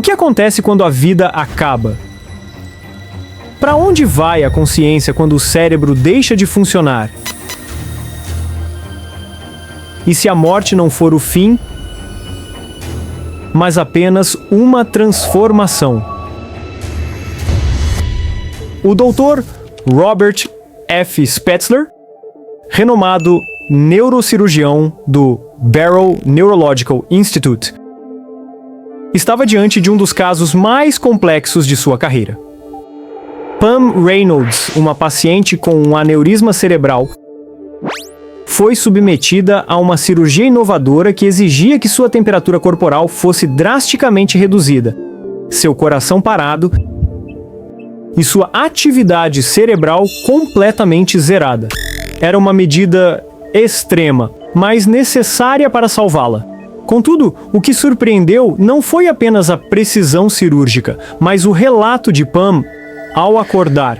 O que acontece quando a vida acaba? Para onde vai a consciência quando o cérebro deixa de funcionar? E se a morte não for o fim, mas apenas uma transformação? O Dr. Robert F. Spetzler, renomado neurocirurgião do Barrow Neurological Institute, estava diante de um dos casos mais complexos de sua carreira. Pam Reynolds, uma paciente com um aneurisma cerebral, foi submetida a uma cirurgia inovadora que exigia que sua temperatura corporal fosse drasticamente reduzida, seu coração parado e sua atividade cerebral completamente zerada. Era uma medida extrema, mas necessária para salvá-la. Contudo, o que surpreendeu não foi apenas a precisão cirúrgica, mas o relato de Pam ao acordar.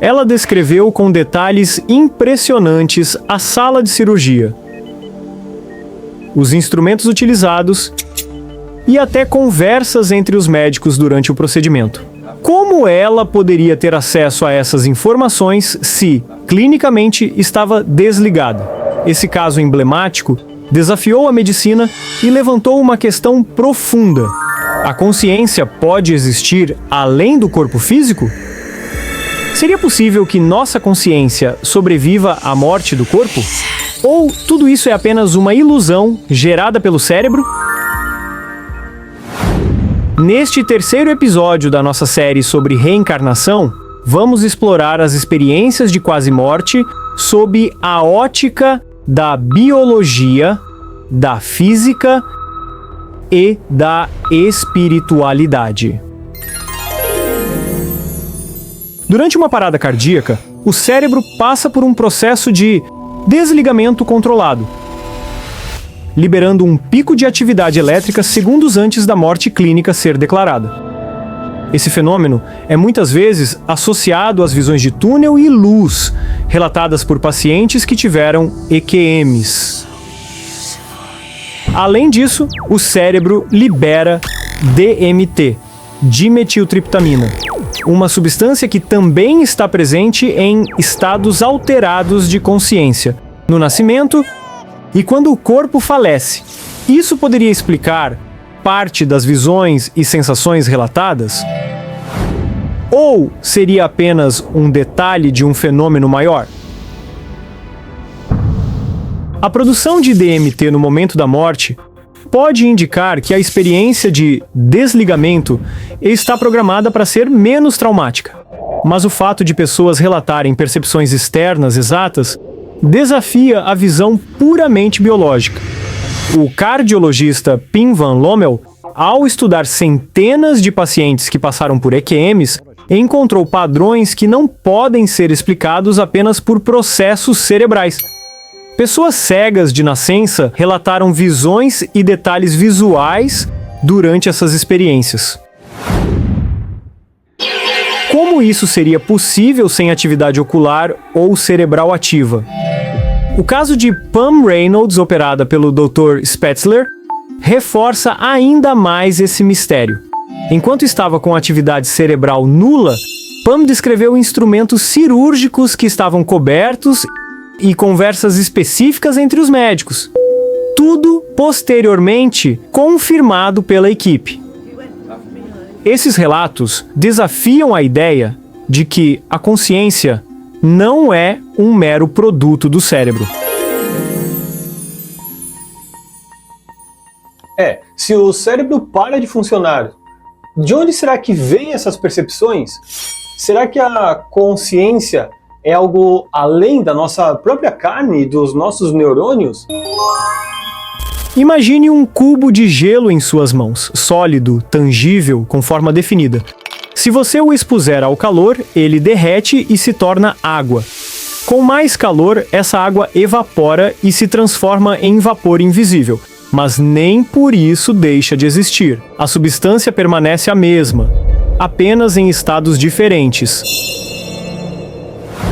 Ela descreveu com detalhes impressionantes a sala de cirurgia, os instrumentos utilizados e até conversas entre os médicos durante o procedimento. Como ela poderia ter acesso a essas informações se, clinicamente, estava desligada? Esse caso emblemático desafiou a medicina e levantou uma questão profunda. A consciência pode existir além do corpo físico? Seria possível que nossa consciência sobreviva à morte do corpo? Ou tudo isso é apenas uma ilusão gerada pelo cérebro? Neste terceiro episódio da nossa série sobre reencarnação, vamos explorar as experiências de quase morte sob a ótica da biologia, da física e da espiritualidade. Durante uma parada cardíaca, o cérebro passa por um processo de desligamento controlado, liberando um pico de atividade elétrica segundos antes da morte clínica ser declarada. Esse fenômeno é muitas vezes associado às visões de túnel e luz, relatadas por pacientes que tiveram EQMs. Além disso, o cérebro libera DMT, dimetiltriptamina, uma substância que também está presente em estados alterados de consciência, no nascimento e quando o corpo falece. Isso poderia explicar parte das visões e sensações relatadas? Ou seria apenas um detalhe de um fenômeno maior? A produção de DMT no momento da morte pode indicar que a experiência de desligamento está programada para ser menos traumática. Mas o fato de pessoas relatarem percepções externas exatas desafia a visão puramente biológica. O cardiologista Pim Van Lommel, ao estudar centenas de pacientes que passaram por EQMs, encontrou padrões que não podem ser explicados apenas por processos cerebrais. Pessoas cegas de nascença relataram visões e detalhes visuais durante essas experiências. Como isso seria possível sem atividade ocular ou cerebral ativa? O caso de Pam Reynolds, operada pelo Dr. Spetzler, reforça ainda mais esse mistério. Enquanto estava com atividade cerebral nula, Pam descreveu instrumentos cirúrgicos que estavam cobertos e conversas específicas entre os médicos. Tudo posteriormente confirmado pela equipe. Esses relatos desafiam a ideia de que a consciência não é um mero produto do cérebro. Se o cérebro para de funcionar, de onde será que vêm essas percepções? Será que a consciência é algo além da nossa própria carne e dos nossos neurônios? Imagine um cubo de gelo em suas mãos, sólido, tangível, com forma definida. Se você o expuser ao calor, ele derrete e se torna água. Com mais calor, essa água evapora e se transforma em vapor invisível. Mas nem por isso deixa de existir. A substância permanece a mesma, apenas em estados diferentes.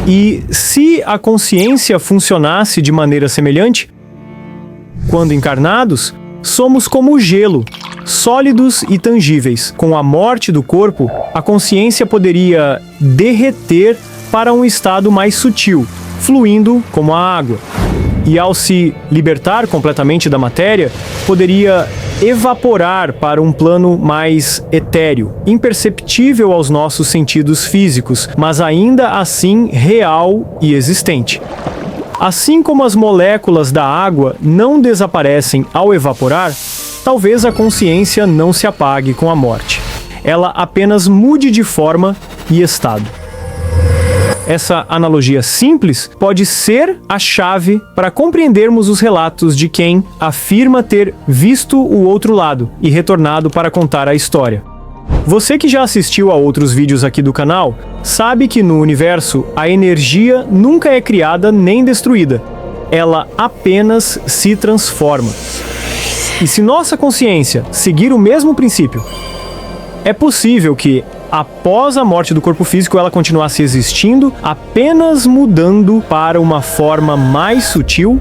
E se a consciência funcionasse de maneira semelhante? Quando encarnados, somos como o gelo. sólidos e tangíveis. Com a morte do corpo, a consciência poderia derreter para um estado mais sutil, fluindo como a água. E ao se libertar completamente da matéria, poderia evaporar para um plano mais etéreo, imperceptível aos nossos sentidos físicos, mas ainda assim real e existente. Assim como as moléculas da água não desaparecem ao evaporar, talvez a consciência não se apague com a morte. Ela apenas mude de forma e estado. Essa analogia simples pode ser a chave para compreendermos os relatos de quem afirma ter visto o outro lado e retornado para contar a história. Você que já assistiu a outros vídeos aqui do canal, sabe que no universo a energia nunca é criada nem destruída. Ela apenas se transforma. E se nossa consciência seguir o mesmo princípio, é possível que, após a morte do corpo físico, ela continuasse existindo, apenas mudando para uma forma mais sutil.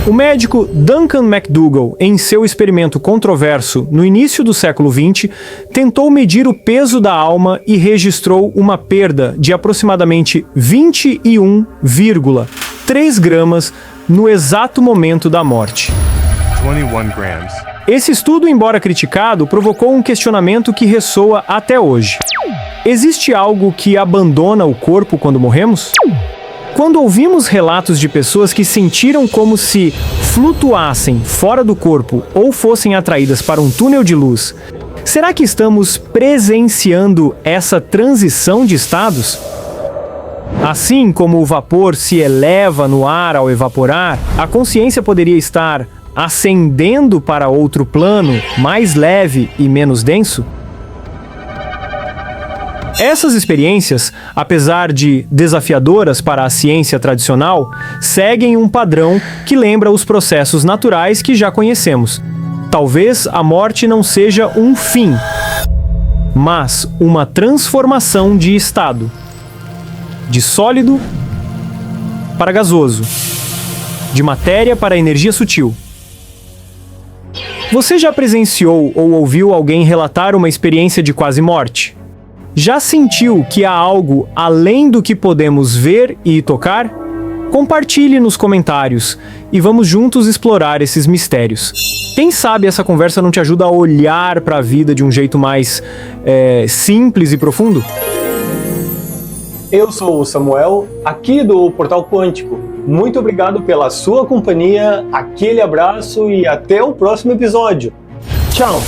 O médico Duncan McDougall, em seu experimento controverso no início do século XX, tentou medir o peso da alma e registrou uma perda de aproximadamente 21,3 gramas no exato momento da morte. 21 grams. Esse estudo, embora criticado, provocou um questionamento que ressoa até hoje. Existe algo que abandona o corpo quando morremos? Quando ouvimos relatos de pessoas que sentiram como se flutuassem fora do corpo ou fossem atraídas para um túnel de luz, será que estamos presenciando essa transição de estados? Assim como o vapor se eleva no ar ao evaporar, a consciência poderia estar ascendendo para outro plano, mais leve e menos denso? Essas experiências, apesar de desafiadoras para a ciência tradicional, seguem um padrão que lembra os processos naturais que já conhecemos. Talvez a morte não seja um fim, mas uma transformação de estado, de sólido para gasoso, de matéria para energia sutil. Você já presenciou ou ouviu alguém relatar uma experiência de quase morte? Já sentiu que há algo além do que podemos ver e tocar? Compartilhe nos comentários e vamos juntos explorar esses mistérios. Quem sabe essa conversa não te ajuda a olhar para a vida de um jeito mais simples e profundo? Eu sou o Samuel, aqui do Portal Quântico. Muito obrigado pela sua companhia, aquele abraço e até o próximo episódio. Tchau!